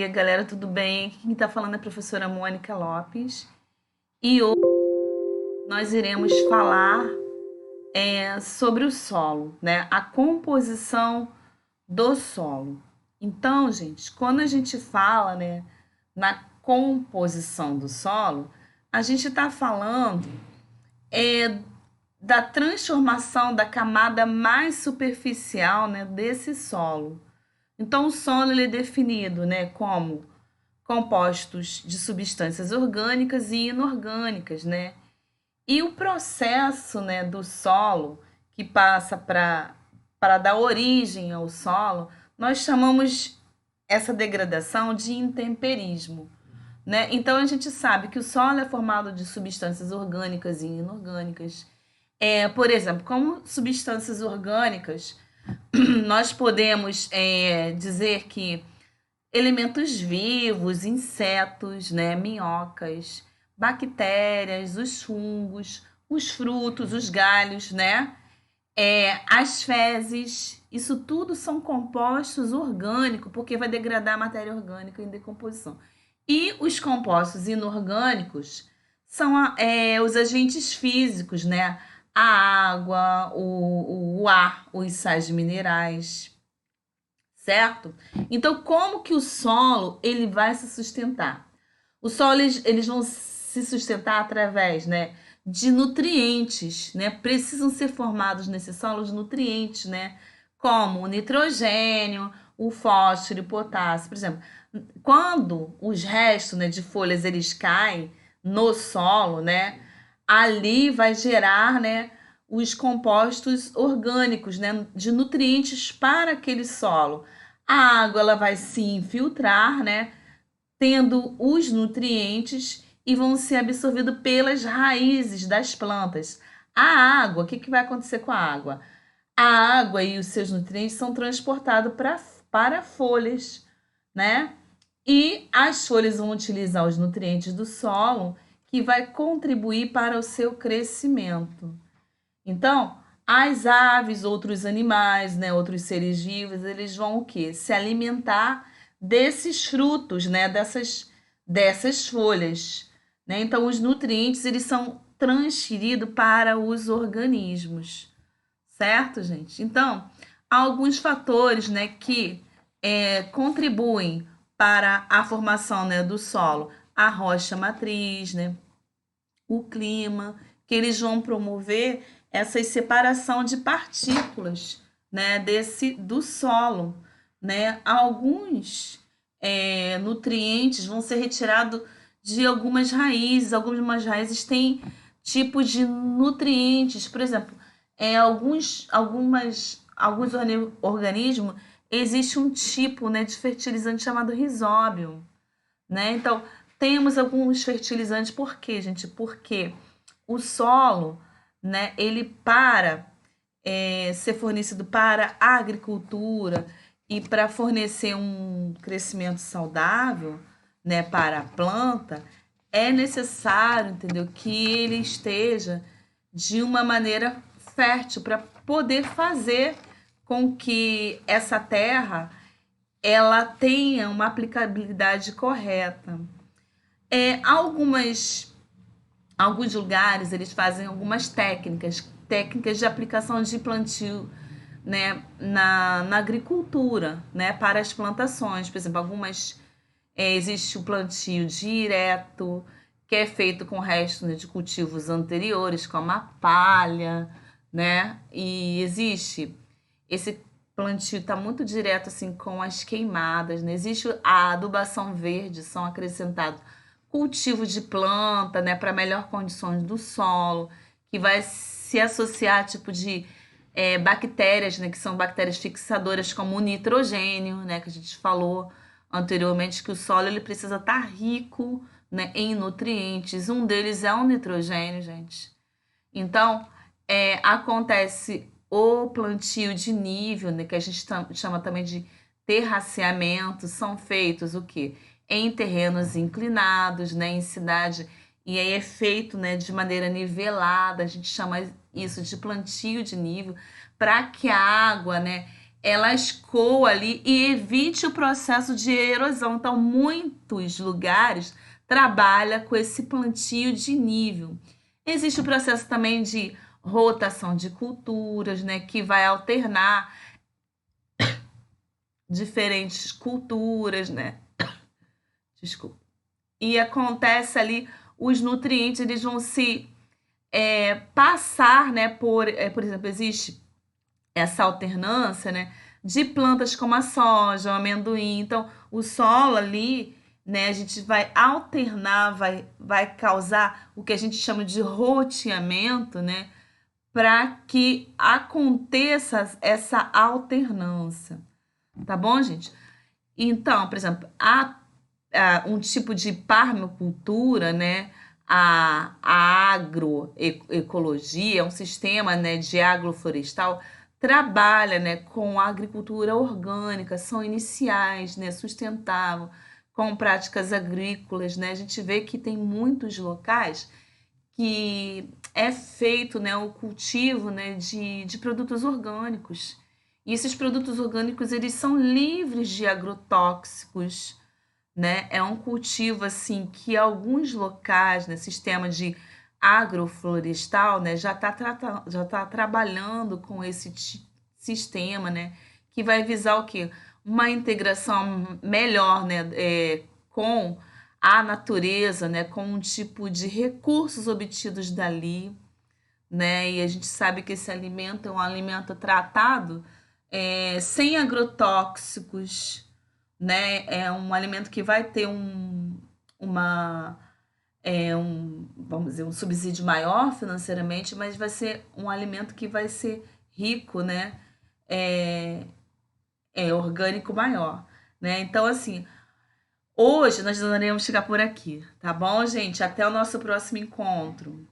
dia, galera, tudo bem? Aqui quem está falando é a professora Mônica Lopes e hoje nós iremos falar sobre o solo, né? A composição do solo. Então, gente, quando a gente fala, né, na composição do solo, a gente está falando da transformação da camada mais superficial, né, desse solo. Então, o solo ele é definido, né, como compostos de substâncias orgânicas e inorgânicas, né? E o processo, né, do solo que passa para dar origem ao solo, nós chamamos essa degradação de intemperismo, né? Então a gente sabe que o solo é formado de substâncias orgânicas e inorgânicas. Por exemplo, como substâncias orgânicas, nós podemos dizer que elementos vivos, insetos, né, minhocas, bactérias, os fungos, os frutos, os galhos, né, as fezes, isso tudo são compostos orgânicos, porque vai degradar a matéria orgânica em decomposição. E os compostos inorgânicos são os agentes físicos, né? A água, o ar, os sais minerais, certo? Então, como que o solo ele vai se sustentar? O solo eles vão se sustentar através, né, de nutrientes, né? Precisam ser formados nesse solo os nutrientes, né? Como o nitrogênio, o fósforo e o potássio. Por exemplo, quando os restos, né, de folhas eles caem no solo, né? Ali vai gerar, né, os compostos orgânicos, né, de nutrientes para aquele solo. A água ela vai se infiltrar, né, tendo os nutrientes e vão ser absorvidos pelas raízes das plantas. A água, o que vai acontecer com a água? A água e os seus nutrientes são transportados para folhas, né? E as folhas vão utilizar os nutrientes do solo que vai contribuir para o seu crescimento. Então, as aves, outros animais, né, outros seres vivos, eles vão o quê? Se alimentar desses frutos, né, dessas folhas, né? Então, os nutrientes, eles são transferidos para os organismos, certo, gente? Então, há alguns fatores, né, que contribuem para a formação, né, do solo. A rocha matriz, né, o clima, que eles vão promover essa separação de partículas, né, do solo, né? Alguns nutrientes vão ser retirados de algumas raízes têm tipos de nutrientes, por exemplo, alguns organismos existe um tipo, né, de fertilizante chamado rizóbio, né? Então, temos alguns fertilizantes, por quê, gente? Porque o solo, né, ele para ser fornecido para a agricultura e para fornecer um crescimento saudável, né, para a planta, é necessário, entendeu, que ele esteja de uma maneira fértil para poder fazer com que essa terra ela tenha uma aplicabilidade correta. Alguns lugares eles fazem algumas técnicas de aplicação de plantio, né, na agricultura, né, para as plantações. Por exemplo, existe o plantio direto, que é feito com restos, né, de cultivos anteriores, como a palha, né? E existe esse plantio está muito direto assim com as queimadas, né? Existe a adubação verde, são acrescentados cultivo de planta, né, para melhor condições do solo, que vai se associar a tipo de bactérias, né, que são bactérias fixadoras, como o nitrogênio, né, que a gente falou anteriormente, que o solo ele precisa estar rico, né, em nutrientes. Um deles é o nitrogênio, gente. Então, acontece o plantio de nível, né, que a gente chama também de terraceamento, são feitos o quê? Em terrenos inclinados, né, em cidade, e aí é feito, né, de maneira nivelada, a gente chama isso de plantio de nível, para que a água, né, ela escoa ali e evite o processo de erosão. Então, muitos lugares trabalham com esse plantio de nível. Existe o processo também de rotação de culturas, né, que vai alternar diferentes culturas, né? Desculpa. E acontece ali, os nutrientes eles vão se passar, né, por exemplo, existe essa alternância, né, de plantas como a soja, o amendoim. Então, o solo ali, né, a gente vai alternar, vai causar o que a gente chama de roteamento, né, para que aconteça essa alternância. Tá bom, gente? Então, por exemplo, há um tipo de permacultura, né? A agroecologia é um sistema, né, de agroflorestal, trabalha, né, com a agricultura orgânica, são iniciais, né, sustentável, com práticas agrícolas, né? A gente vê que tem muitos locais que é feito, né, o cultivo, né, de produtos orgânicos. E esses produtos orgânicos, eles são livres de agrotóxicos, né? É um cultivo assim que alguns locais, né, sistema de agroflorestal, né, já tá trabalhando com esse sistema, né, que vai visar o quê? Uma integração melhor, né, com a natureza, né, com um tipo de recursos obtidos dali, né? E a gente sabe que esse alimento é um alimento tratado sem agrotóxicos, né? É um alimento que vai ter uma, vamos dizer, um subsídio maior financeiramente, mas vai ser um alimento que vai ser rico, né? É, orgânico maior, né? Então, assim, hoje nós iremos chegar por aqui, tá bom, gente? Até o nosso próximo encontro.